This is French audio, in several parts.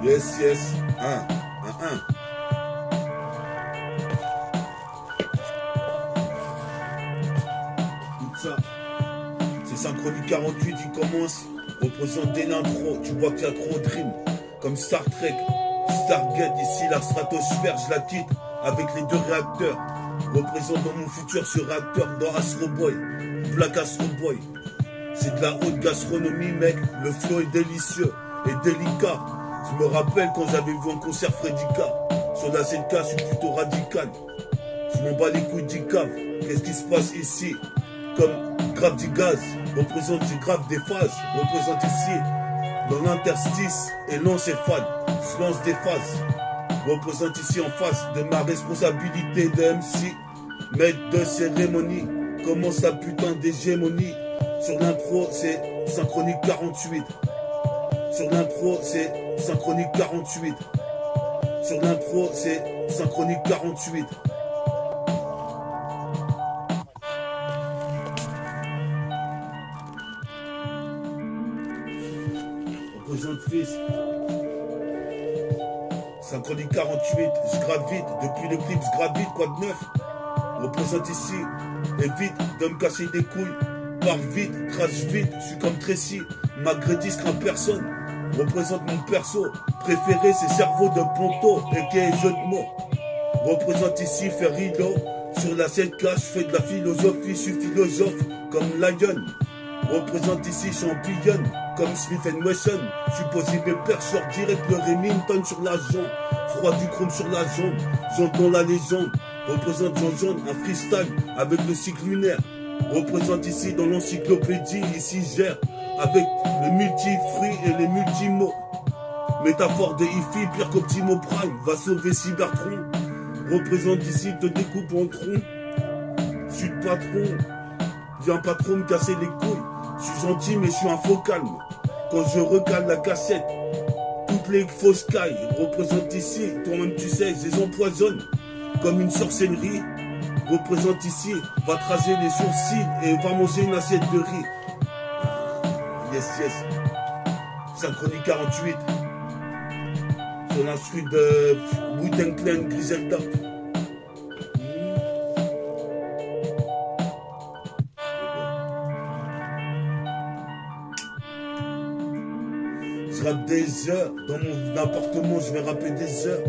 Yes, yes, Tout ça, c'est Synchronique 48, il commence, représente dès l'intro, tu vois qu'il y a trop de rimes, comme Star Trek, Stargate, ici la stratosphère, je la quitte, avec les 2 réacteurs, représente dans mon futur ce réacteur dans Astro Boy, Black Astro Boy, c'est de la haute gastronomie mec, le flow est délicieux et délicat. Je me rappelle quand j'avais vu un concert Fredika. Sur la ZK, je suis plutôt radical. Je m'en bats les couilles du cave. Qu'est-ce qui se passe ici? Comme grave du gaz, représente du grave des phases. Représente ici dans l'interstice et lance ses fans. Je lance des phases. Représente ici en face de ma responsabilité de MC. Maître de cérémonie. Commence la putain d'hégémonie. Sur l'intro, c'est Synchronique 48. Sur l'intro, c'est Synchronique 48. Sur l'intro, c'est Synchronique 48. Représente fils. Synchronique 48, je gravite. Depuis le clip, je gravite, quoi de neuf? Représente ici. Évite de me casser des couilles. Pars vite, crache vite, je suis comme Tracy. Malgré 10 craint personne. Représente mon perso préféré, c'est Cerveau de Ponto, aka jeu de mots. Représente ici Ferrilo. Sur la 7K, je fais de la philosophie, je suis philosophe comme Lion. Représente ici championne comme Smith Wesson. Je suis posé mes perches, sort direct le Remington sur la jambe. Froid du chrome sur la jambe, j'entends la légende. Représente Jean-Jean, un freestyle avec le cycle lunaire. Représente ici dans l'encyclopédie, ici gère avec le multi-fruits et les multi-mots. Métaphore de Ifi, pire qu'Optimo Prime, va sauver Cybertron. Représente ici, te découpe en tronc. Je suis le patron, viens pas trop me casser les couilles. Je suis gentil mais je suis un faux calme. Quand je recale la cassette, toutes les fausses cailles représentent ici, toi-même tu sais, je les empoisonne comme une sorcellerie. Représente ici, va te raser les sourcils et va manger une assiette de riz. Yes, yes. Synchronique 48. Sur l'instru de Wu-Tang Clan Griselda. Je rappe des heures. Dans mon appartement, je vais rapper des heures.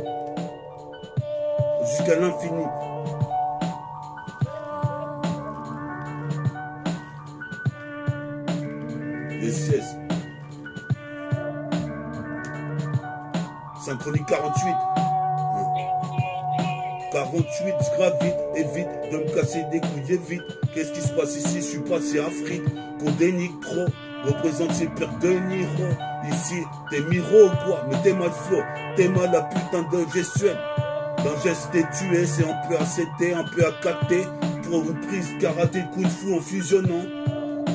Jusqu'à l'infini. Yes, yes. Synchronique 48. 48, je gravite, évite de me casser des couilles, évite. Qu'est-ce qui se passe ici? Je suis passé à fric, qu'on dénigre trop. Représente ces pires de Niro. Ici, t'es miro ou quoi? Mais t'es mal flow, t'es mal la putain de gestuelle. Dans geste t'es tué, c'est un peu ACT, un peu AKT. Pour une prise karaté, coup de fou en fusionnant.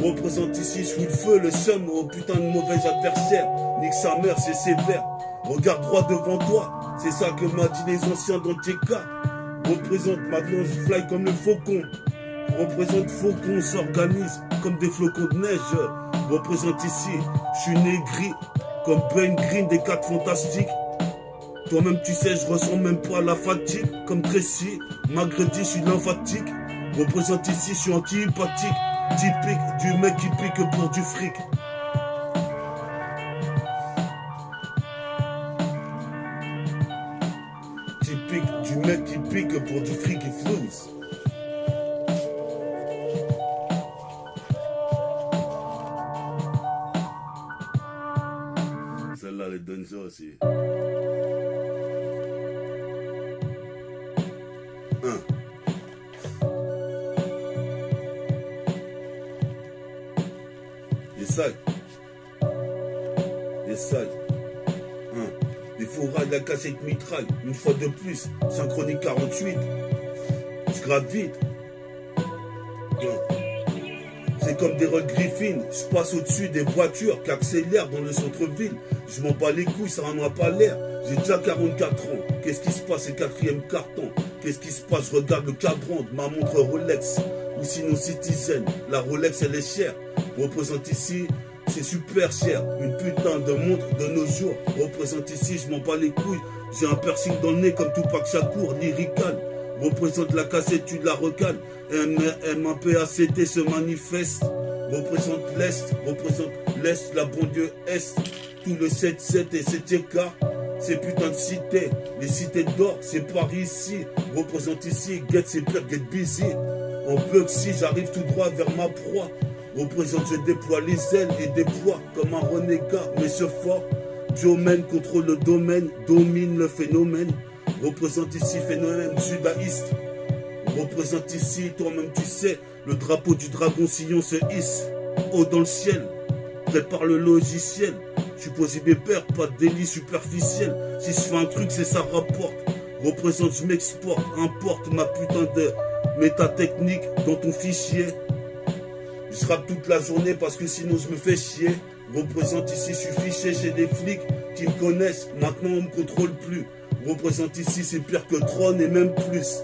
Représente ici, je suis le feu, le seum au putain de mauvais adversaire. Nique sa mère, c'est sévère. Regarde droit devant toi, c'est ça que m'a dit les anciens dans TK. Représente maintenant, je fly comme le faucon. Représente faucon, s'organise comme des flocons de neige. Représente ici, je suis né gris comme Ben Green des 4 fantastiques. Toi-même tu sais, je ressens même pas la fatigue comme Tracy. Malgré dit, je suis lymphatique. Représente ici, je suis antipathique. Typique du mec qui pique pour du fric. Typique du mec qui pique pour du fric et flouze. Celle-là, elle est danger aussi. Les salles. Les fourrailles, la cassette mitraille. Une fois de plus, Synchronique 48. Je gravite. C'est comme des Roll Griffin, je passe au-dessus des voitures qui accélèrent dans le centre-ville. Je m'en bats les couilles, ça n'en a pas l'air. J'ai déjà 44 ans, qu'est-ce qui se passe, c'est quatrième carton. Qu'est-ce qui se passe, je regarde le cadran de ma montre Rolex. Ou sinon Citizen, la Rolex elle est chère. Représente ici, c'est super cher. Une putain de montre de nos jours. Représente ici, je m'en bats les couilles. J'ai un piercing dans le nez comme Tupac Shakur, lyrical. Représente la cassette, tu la recales. MAPACT se manifeste. Représente l'Est, la banlieue Est. Tout le 7-7 et 7K. Ces putains de cités, les cités d'or, c'est Paris ici. Représente ici, get c'est pire, get busy. En bug si j'arrive tout droit vers ma proie. Représente, je déploie les ailes et déploie comme un renégat, mais ce fort. Diomène contrôle le domaine, domine le phénomène. Représente ici, phénomène judaïste. Représente ici, toi-même tu sais, le drapeau du dragon sillon se hisse. Haut dans le ciel, prépare le logiciel. Je suis posé mes pères, pas de délit superficiel. Si je fais un truc, c'est ça rapporte. Représente, je m'exporte, importe ma putain de métatechnique dans ton fichier. Je rappe toute la journée parce que sinon je me fais chier. Représente ici, je suis fiché chez des flics qui me connaissent. Maintenant on me contrôle plus. Représente ici, c'est pire que Tron et même plus.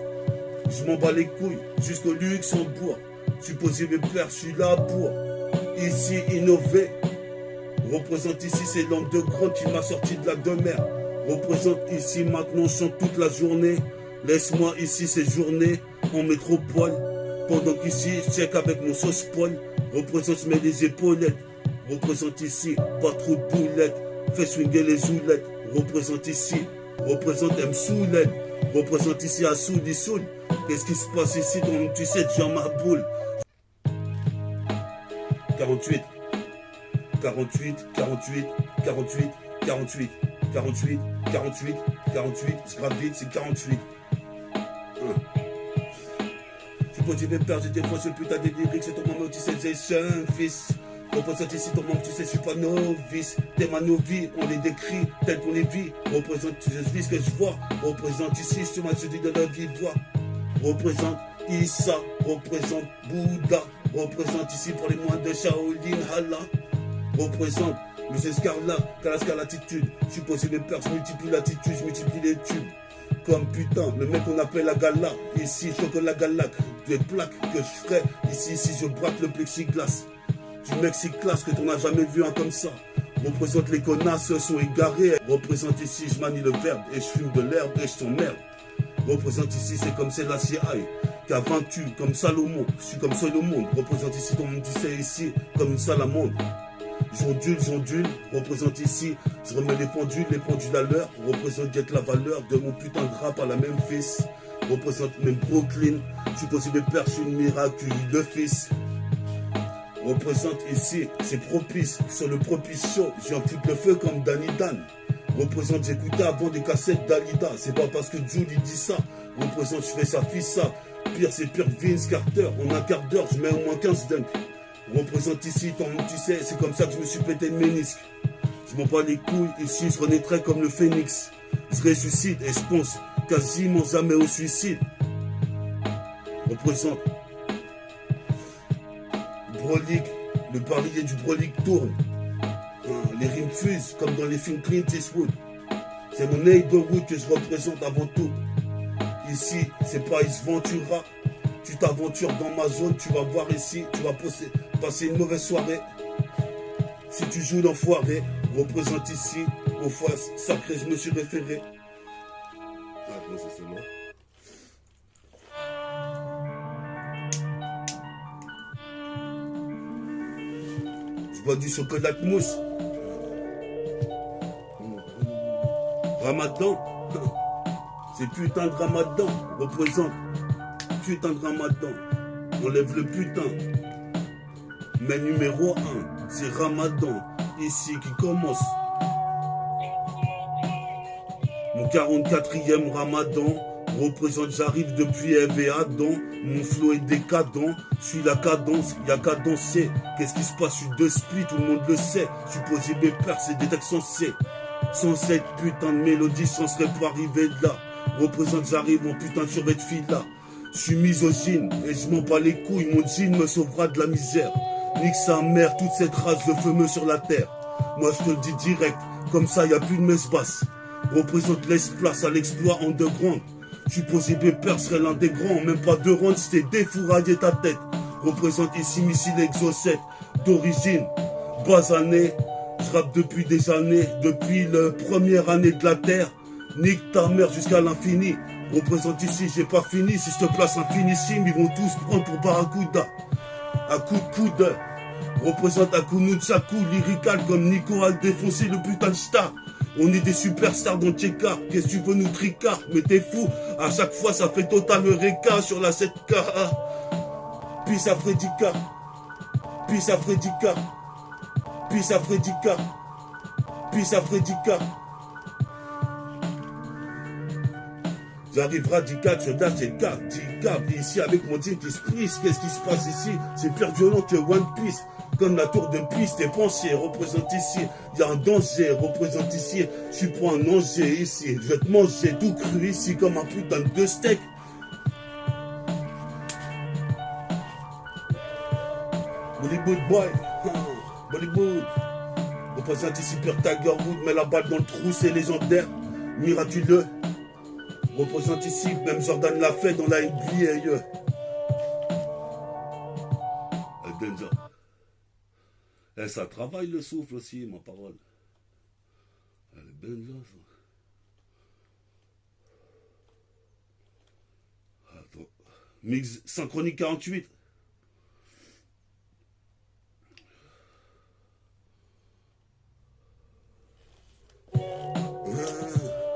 Je m'en bats les couilles jusqu'au Luxembourg. Je suis posé mes pères, je suis là pour ici innover. Représente ici, c'est l'homme de grande qui m'a sorti de la demeure. Représente ici, maintenant je chante toute la journée. Laisse-moi ici ces journées en métropole. Pendant qu'ici, je check avec mon sauce poil. Représente, je mets les épaulettes. Représente ici, pas trop de boulettes. Fais swinguer les zoulettes. Représente ici, représente M. Souled. Représente ici à Souli Soul. Qu'est-ce qui se passe ici, ton tu sais, déjà ma boule. 48, 48, 48, 48, 48, 48, 48, 48. Je grave vite, c'est 48. Je peux dire mes pères, j'ai des fois ce putain de lyrics, c'est ton moment où tu sais, j'ai un fils. Représente ici ton moment, tu sais, je suis pas novice. T'es ma novie, on les décrit tel qu'on les vit. Représente, je vis ce que je vois. Représente ici, sur ma jeudi de la vie, voix. Représente Issa, représente Bouddha. Représente ici pour les moines de Shaolin, Hala. Représente les escarlats, Kalascar l'attitude. Je suis posé mes pères, je multiplie l'attitude, je multiplie les tubes. Comme putain, le mec qu'on appelle la gala. Ici, chocolat galac, des plaques que je ferai. Ici, je braque le plexiglas. Du mec si classe que t'en as jamais vu un comme ça. Représente les connasses, sont égarés. Représente ici, je manie le verbe et je fume de l'herbe et je t'emmerde. Représente ici, c'est comme c'est la CIA qui a vaincu comme Salomon. Je suis comme seul au monde. Représente ici, ton monde, tu sais, ici, comme une salamandre. J'ondule, représente ici, je remets les pendules à l'heure, représente la valeur de mon putain de rap à la même fils, représente même Brooklyn, je suis posé mes pères, je suis une miracle, le fils. Représente ici, c'est propice, sur le propice show, j'ai un foutre le feu comme Danny Dan. Représente, j'écoutais avant des cassettes d'Alida, c'est pas parce que Julie dit ça. Représente, je fais sa fille ça, pire c'est pire que Vince Carter, en un quart d'heure, je mets au moins 15 dunks. Représente ici, ton nom tu sais, c'est comme ça que je me suis pété le ménisque. Je m'en bats les couilles, ici je renaîtrai comme le phénix. Je ressuscite et je pense quasiment jamais au suicide. Représente Brolic, le barillet du Brolic tourne. Les rimes fusent comme dans les films Clint Eastwood. C'est mon neighborhood que je représente avant tout. Ici, c'est pas Ace Ventura. Tu t'aventures dans ma zone, tu vas voir ici, tu vas passer une mauvaise soirée. Si tu joues l'enfoiré, représente ici, aux fois sacré, je me suis référé. Ah, bon, c'est moi. Je bois du chocolat de mousse. Ramadan, c'est putain de Ramadan, représente. Putain de Ramadan, on lève le putain. Mais numéro 1, c'est Ramadan, ici qui commence. Mon 44e Ramadan, représente, j'arrive depuis Ève et Adam. Mon flow est décadent, je suis la cadence, y'a qu'à danser. Qu'est-ce qui se passe, je suis de split, tout le monde le sait. Je suis posé mes pères, c'est des textes censés. Sans cette putain de mélodie, je ne serais pas arrivé de là. Représente, j'arrive en putain de survêt de fille là. Je suis misogyne et je m'en bats les couilles, mon jean me sauvera de la misère. Nique sa mère, toute cette race de fameux sur la terre. Moi je te le dis direct, comme ça y a plus de messe basse. Représente l'espace à l'exploit underground. Je suis posé pépère, serait l'un des grands, même pas de ronde, c'était défouraillé ta tête. Représente ici missile exocète, d'origine, basanée. Je rappe depuis des années, depuis la première année de la terre. Nique ta mère jusqu'à l'infini. Représente ici, j'ai pas fini. Si je te place infinissime, ils vont tous prendre pour Barracuda. À coup de coude. Représente à coup Nunchaku, lyrical comme Nico a défoncé le putain de star. On est des superstars dans Tcheka. Qu'est-ce que tu veux nous tricard? Mais t'es fou. À chaque fois, ça fait total Eureka sur la 7K. Peace à Fredika. Peace à Fredika. Peace à Fredika. Peace à Fredika. J'arrive radical, je dash et cardical. Ici avec mon team qui se plisse. Qu'est-ce qui se passe ici? C'est plus violent que One Piece. Comme la tour de Pise, t'es penché. Représente ici, y a un danger. Représente ici, je suis pour un danger ici. Je vais te manger tout cru ici comme un putain de steak. Bollywood boy, Bollywood. Représente ici Pure Tiger Wood, mais la balle dans le trou, c'est légendaire, miraculeux. Représente ici, même Jordan l'a fait dans la NBA. Danger. Et ça travaille le souffle aussi, ma parole. Elle est danger, ça. Attends. Mix synchronique 48.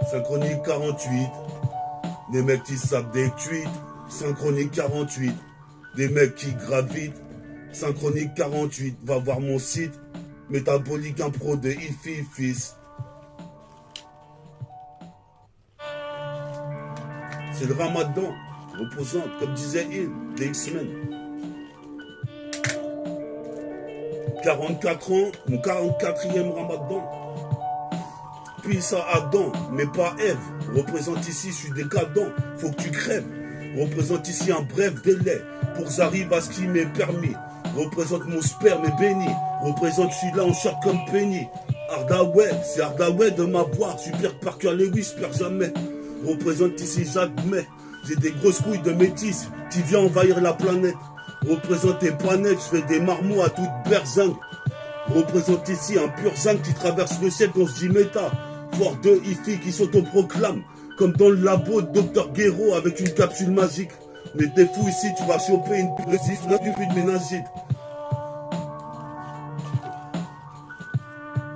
Synchronique 48. Des mecs qui savent des tweets. Synchronique 48. Des mecs qui gravitent. Synchronique 48. Va voir mon site. Métabolique impro de Ifi Fils. C'est le ramadan. Reposante, comme disait il, des X-Men. 44 ans, mon 44e ramadan. Puis ça Adam, mais pas Ève. Représente ici, je suis décadent, faut que tu crèves. Représente ici un bref délai, pour que j'arrive à ce qui m'est permis. Représente mon sperme est béni. Représente, je suis là en short comme Penny. Hardaway, c'est Hardaway de m'avoir. Super Parker Lewis, perds jamais. Représente ici, j'admets. J'ai des grosses couilles de métis qui viennent envahir la planète. Représente tes planètes, je fais des marmots à toute berzingue. Représente ici un pur zinc qui traverse le ciel qu'on se dit méta. Fort de Ifi qui s'autoproclame. Comme dans le labo de Dr Guéraud avec une capsule magique. Mais t'es fou ici, tu vas choper une pile de ménagite.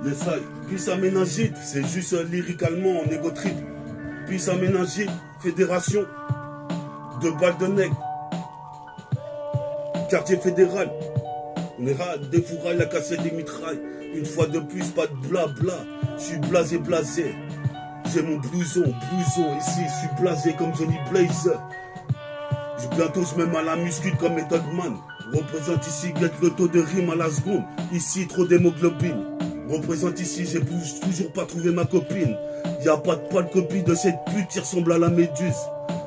Les salles, puis ça ménagite, c'est juste lyricalement en égo trip. Puis ça ménagite, fédération de balles de nègre. Quartier fédéral. On ira des fourrailles, la cassette des mitrailles. Une fois de plus, pas de blabla. Je suis blasé, blasé. J'ai mon blouson ici. Je suis blasé comme Johnny Blazer. Bientôt, je mets mal à la muscule comme Method Man. Représente ici, get le taux de rime à la seconde. Ici, trop d'hémoglobine. Représente ici, j'ai toujours pas trouvé ma copine. Y'a pas de copie de cette pute qui ressemble à la méduse.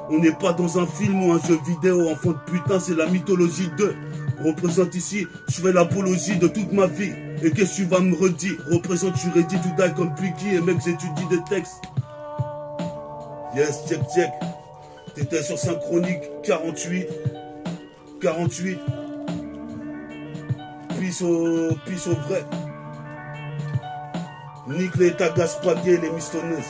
On n'est pas dans un film ou un jeu vidéo. Enfant de putain, c'est la mythologie 2. Représente ici, je fais l'apologie de toute ma vie. Et qu'est-ce que tu vas me redire? Représente, je suis ready to die comme Puki. Et mec, j'étudie des textes. Yes, check. T'étais sur Synchronique 48. 48. Pisse au vrai. Nique les tagas pagués, les mistonneuses.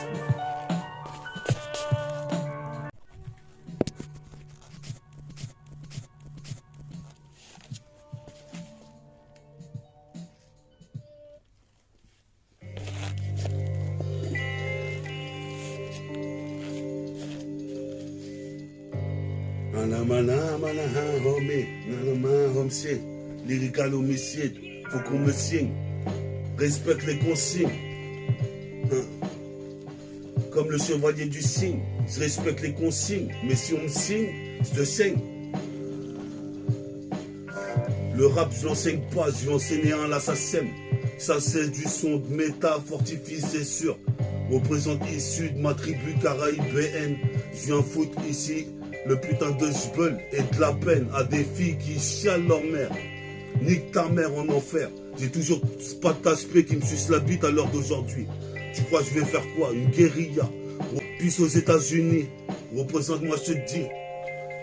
Homicide, lyrical homicide, faut qu'on me signe, respecte les consignes, comme le chevalier du cygne, je respecte les consignes, mais si on me signe, je te saigne. Le rap, je l'enseigne pas, je vais enseigner un là, ça sème. Ça c'est du son de méta, fortifie, c'est sûr. Représente issu de ma tribu caraïbéenne, je viens foutre ici Le putain de zbeul et de la peine à des filles qui chialent leur mère. Nique ta mère en enfer. J'ai toujours pas d'aspect qui me suce la bite à l'heure d'aujourd'hui. Tu crois que je vais faire quoi? Une guérilla? Puisse aux États-Unis. Représente-moi, je te dis.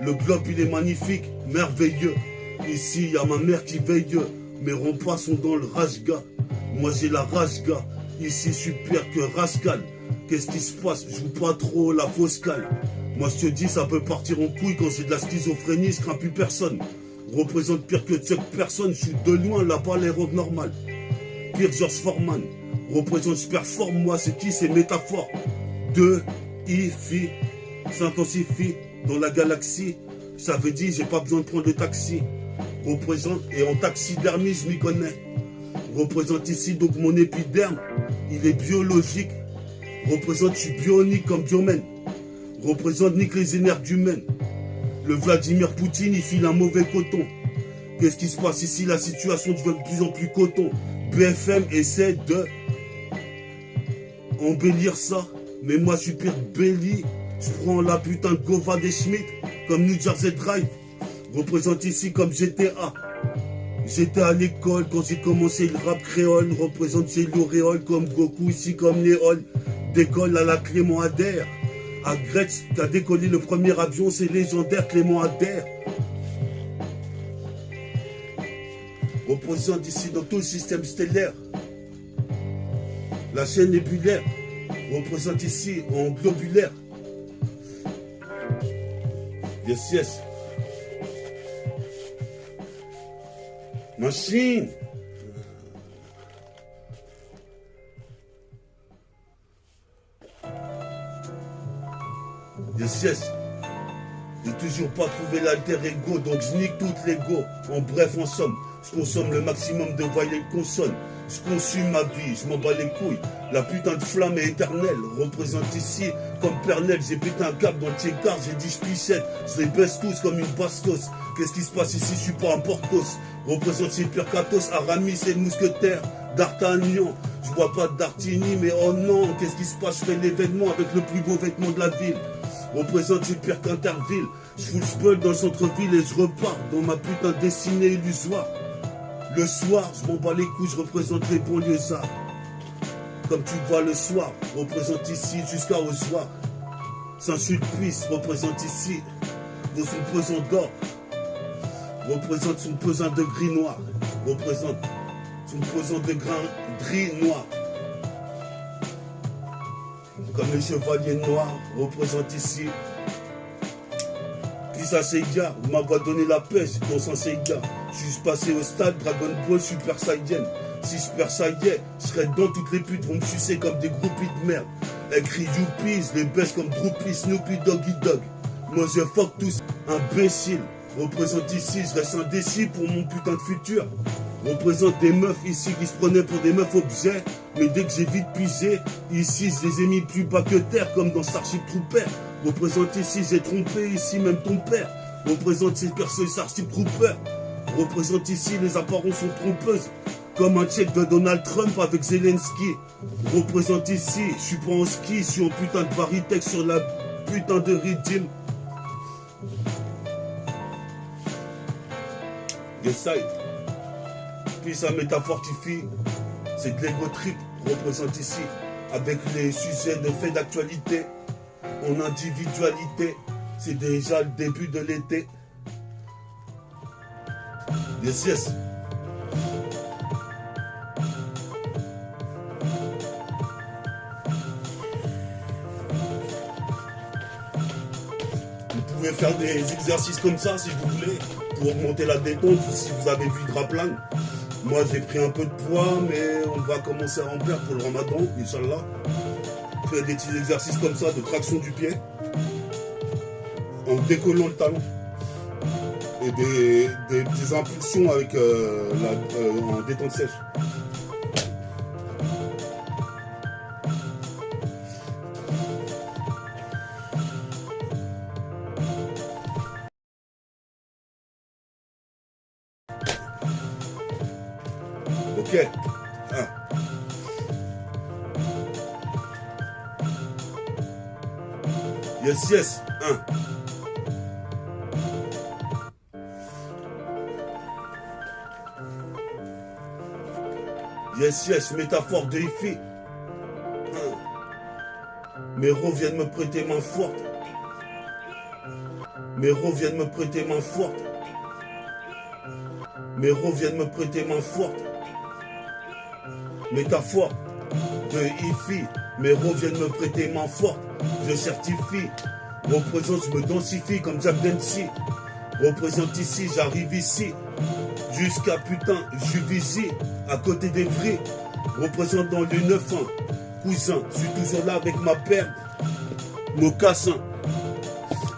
Le globe, il est magnifique, merveilleux. Ici, il y a ma mère qui veille. Mes repas sont dans le rashga. Moi, j'ai la rage, gars. Ici, je suis pire que Rascal. Qu'est-ce qui se passe? Je joue pas trop la fausse cale. Moi, je te dis, ça peut partir en couille quand c'est de la schizophrénie, je crains plus personne. Représente pire que Chuck personne, je suis de loin, là-bas, l'erreur normale. Pire George Foreman. Représente, je performe, moi, c'est qui? C'est métaphore. S'intensifie dans la galaxie. Ça veut dire, j'ai pas besoin de prendre le taxi. Représente, et en taxidermie, je m'y connais. Représente ici, donc mon épiderme, il est biologique. Représente, je suis bionique comme Biomène. Représente, nique les énergies humaines. Le Vladimir Poutine, il file un mauvais coton. Qu'est-ce qui se passe ici? La situation devient de plus en plus coton. BFM essaie de embellir ça. Mais moi, je suis pire Belly. Je prends la putain de Gova des Schmidt comme New Jersey Drive. Représente ici comme GTA. J'étais à l'école quand j'ai commencé le rap créole. Représente chez l'auréole comme Goku, ici comme Léol. Décolle à la Clément Adair. À Gretz, qui a décollé le premier avion, c'est légendaire Clément Adair. Représente ici dans tout le système stellaire. La chaîne nébulaire. Représente ici en globulaire. Yes, yes. Machine. Yes, yes. J'ai toujours pas trouvé l'alter ego, donc je nique toutes les go. En bref, en somme, je consomme le maximum de voyelles consonnes. Je consume ma vie, je m'en bats les couilles. La putain de flamme est éternelle. Représente ici comme Pernel. J'ai pété un câble dans le Tchécar, j'ai dit je pichette. Je les baisse tous comme une bastos. Qu'est-ce qui se passe ici? Je suis pas un Portos. Représente chez Pierre Catos, Aramis et le mousquetaire. D'Artagnan. Je vois pas d'Artini, mais oh non, qu'est-ce qui se passe? Je fais l'événement avec le plus beau vêtement de la ville. Représente chez Pierre qu'Interville. Je fous le spell dans le centre-ville et je repars dans ma putain de dessinée illusoire. Le soir, je m'en bats les couilles, je représente les banlieusards. Comme tu vois le soir, représente ici jusqu'à au soir. Saint-Sulpice, représente ici dans son pesant d'or. Représente son pesant de gris noir. Représente son pesant de grain gris noir. Comme les chevaliers noirs, représente ici. Puis ça Seiya, on m'a donné la pêche dans son Seiya. Je suis juste passé au stade Dragon Ball Super Saiyan. Si je perds ça y est, je serais dans toutes les putes vont me sucer comme des groupies de merde. Elles crient Youpi, je les baisse comme Droopy, Snoopy, Doggy Dog. Moi je fuck tous, imbécile. Représente ici, je reste indécis pour mon putain de futur. Représente des meufs ici qui se prenaient pour des meufs objets. Mais dès que j'ai vite pigé, ici je les ai mis plus bas que terre comme dans Starship Trooper. Représente ici, j'ai trompé ici même ton père. Représente ces persos Starship Trooper. Représente ici, les apparences sont trompeuses. Comme un check de Donald Trump avec Zelensky. Représente ici, je suis pas en ski, je suis en putain de Varitex sur la putain de Redeem. Yes, side. Puis ça métafortifie, c'est de l'ego trip, représente ici, avec les sujets de faits d'actualité, en individualité, c'est déjà le début de l'été. Yes, yes. Vous pouvez faire des exercices comme ça si vous voulez, pour augmenter la détente, si vous avez vu Draplan. Moi j'ai pris un peu de poids, mais on va commencer à en perdre pour le ramadan, Inch'Allah. Faire des petits exercices comme ça de traction du pied, en décollant le talon. Et des petites impulsions avec en détente sèche. Ok. Ah. Yes, yes. 1. Yes, yes, métaphore de Ifi. Mes ros viennent me prêter main forte. Mes ros viennent me prêter main forte. Mes ros viennent me prêter main forte. Métaphore de Ifi. Mes ros viennent me prêter main forte. Je certifie. Représente, je me densifie comme Jack Dempsey. Représente ici, j'arrive ici. Jusqu'à putain, Juvisy. À côté des vrais. Représente dans le 9-1. Cousin, je suis toujours là avec ma paire. Mocassin.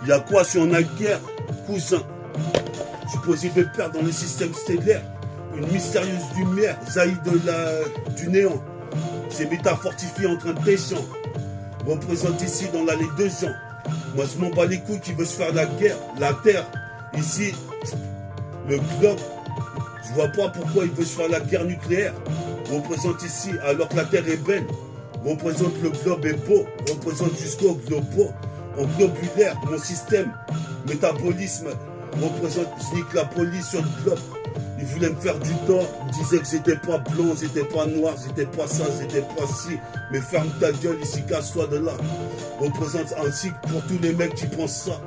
Y'a quoi, je suis en guerre. Cousin. Je suis possible de perdre dans le système stellaire. Une mystérieuse lumière jaillit du néant. C'est méta fortifié en train de d'échange. Représente ici dans l'allée de gens. Moi je m'en bats les couilles qui veut se faire la guerre. La terre. Ici, le globe. Je vois pas pourquoi il veut se faire la guerre nucléaire. Représente ici alors que la terre est belle. Représente le globe est beau. Représente jusqu'au globo. En globulaire, mon système. Métabolisme. Représente, je nique la police sur le globe. Ils voulaient me faire du tort. Ils disaient que j'étais pas blanc, j'étais pas noir, j'étais pas ça, j'étais pas ci. Mais ferme ta gueule ici, casse-toi de là. Représente ainsi pour tous les mecs qui pensent ça.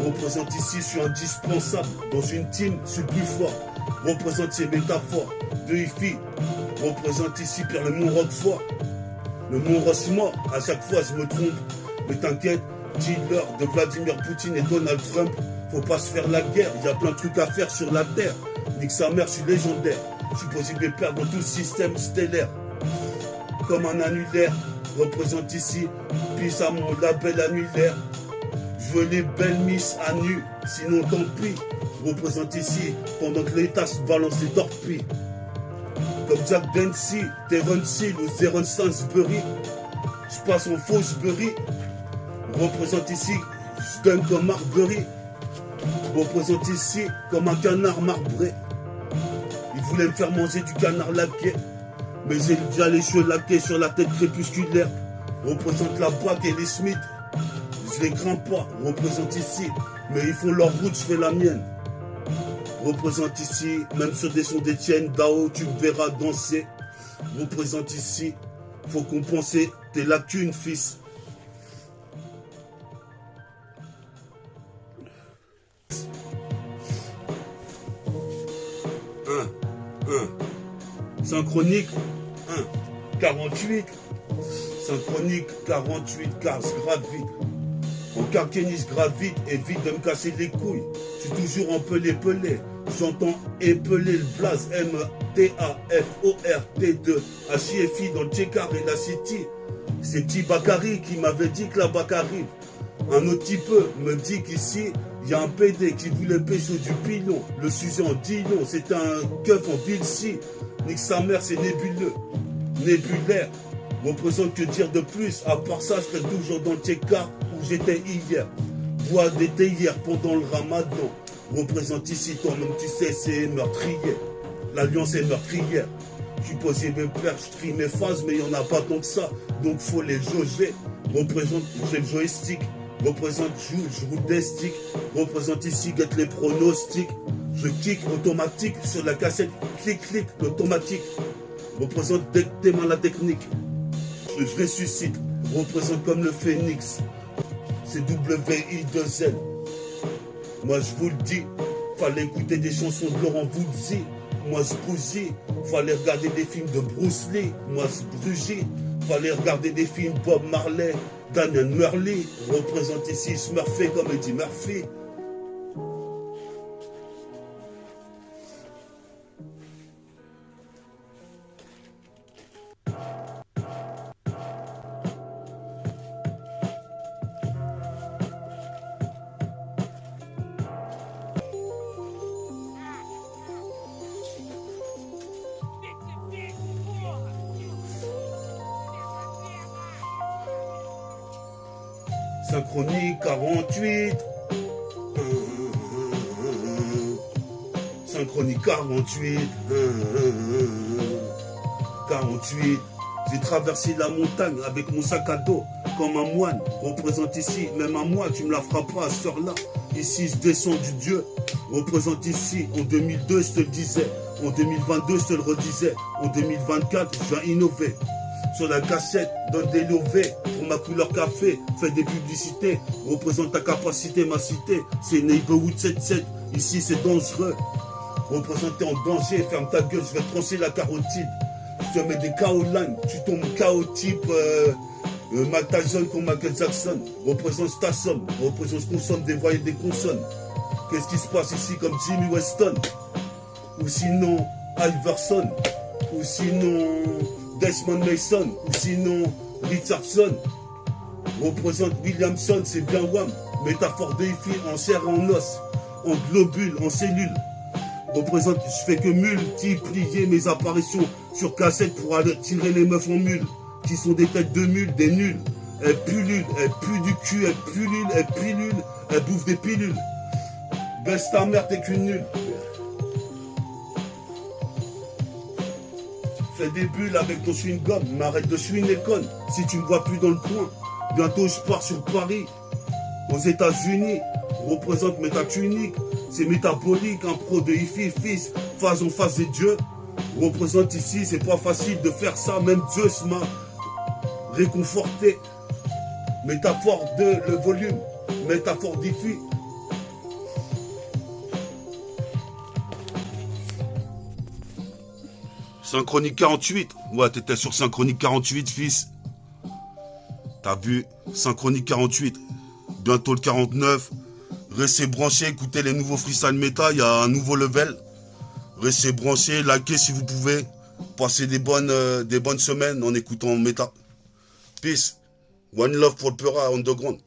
Représente ici, je suis indispensable. Dans une team, je suis plus fort. Représente ces métaphores de Ifi. Représente ici Pierre le Mont Roquefort. Le Mont Rochemort, à chaque fois je me trompe. Mais t'inquiète, dealer de Vladimir Poutine et Donald Trump. Faut pas se faire la guerre, il y a plein de trucs à faire sur la terre. Nique sa mère, je suis légendaire. Je suis possible de perdre dans tout le système stellaire. Comme un annulaire, représente ici, pisse à mon label annulaire. Je veux les belles miss à nu, sinon tant pis. Représente ici, pendant que l'État se balance les torpilles. Comme Jack Dempsey, Terence Hill ou Zeron Sainsbury. Je passe en Fauchebury. Représente ici, je donne comme Marbury. Représente ici comme un canard marbré. Il voulait me faire manger du canard laqué. Mais j'ai déjà les cheveux laqués sur la tête crépusculaire. Représente la BAC et les Smith. Je les crains pas, représente ici. Mais ils font leur route, je fais la mienne. Représente ici, même sur des sons d'Étienne Dao, tu me verras danser. Représente ici, faut compenser tes lacunes, fils. Synchronique 1, 48. Synchronique 48, car je gravite. En carquénis, je gravite, évite de me casser les couilles. Je suis toujours en pelé. J'entends épeler le blaze M-T-A-F-O-R-T-2 H-I-F-I dans le Tchekar et la City. C'est petit Bakary qui m'avait dit que la BAC arrive. Un autre type me dit qu'ici, il y a un PD qui voulait pécho du pilon. Le sujet en Dillon, c'est un keuf en ville-ci. Nique sa mère, c'est nébuleux. Nébulaire. Représente que dire de plus. À part ça, je serais toujours dans le Tchekar où j'étais hier. Bois d'été hier pendant le ramadan. Représente ici, toi-même tu sais, c'est meurtrier. L'alliance est meurtrière. Je suis posé mes perches, je trie mes phases, mais il n'y en a pas tant que ça. Donc faut les jauger. Représente, j'ai le joystick. Représente, je roule des sticks. Représente ici, guette les pronostics. Je kick automatique sur la cassette. Clic, l'automatique. Représente dès que tes mains la technique. Je ressuscite. Représente comme le phénix. C'est WI2L. Moi je vous le dis, fallait écouter des chansons de Laurent Voulzy. Moi je bougie, fallait regarder des films de Bruce Lee. Moi je brugis, fallait regarder des films Bob Marley, Daniel Murley. Représente ici Smurfy comme Eddie Murphy. Synchronique 48. Synchronique 48. 48. J'ai traversé la montagne avec mon sac à dos comme un moine. Représente ici, même à moi, tu me la feras pas à ce soir-là. Ici, je descends du Dieu. Représente ici, en 2002, je te le disais. En 2022, je te le redisais. En 2024, je viens innover. Sur la cassette, donne des lovés. Pour ma couleur café, fais des publicités. Représente ta capacité, ma cité. C'est Neighborhood 77. Ici, c'est dangereux. Représenté en danger, ferme ta gueule, je vais trancher la carotide. Je te mets des KO line, tu tombes KO type Mike Tyson contre Michael Jackson. Représente ta somme, représente ce qu'on somme, des voix et des consonnes. Qu'est-ce qui se passe ici comme Jimmy Weston? Ou sinon Iverson? Ou sinon Desmond Mason? Ou sinon Richardson? Représente Williamson, c'est bien Wham. Métaphore de Ifi en chair et en os, en globules, en cellules. Représente, je fais que multiplier mes apparitions sur cassette pour aller tirer les meufs en mule, qui sont des têtes de mules, des nuls. Elles pullulent, elles puent du cul, elles pullulent, elles pilulent, elles bouffent des pilules. Baisse ta mère, t'es qu'une nulle. Fais des bulles avec ton chewing-gum, mais arrête de chewing conne. Si tu me vois plus dans le coin, bientôt je pars sur Paris, aux États-Unis. Représente méta unique, c'est métabolique, un pro de Ifi, fils, phase en face des dieux. Représente ici, c'est pas facile de faire ça, même Zeus m'a réconforté. Métaphore de le volume, métaphore d'Ifi. Synchronique 48, ouais, t'étais sur Synchronique 48, fils. T'as vu, Synchronique 48, bientôt le 49. Restez branchés, écoutez les nouveaux freestyle méta, il y a un nouveau level. Restez branchés, likez si vous pouvez. Passez des bonnes semaines en écoutant méta. Peace. One love for le Peura Underground.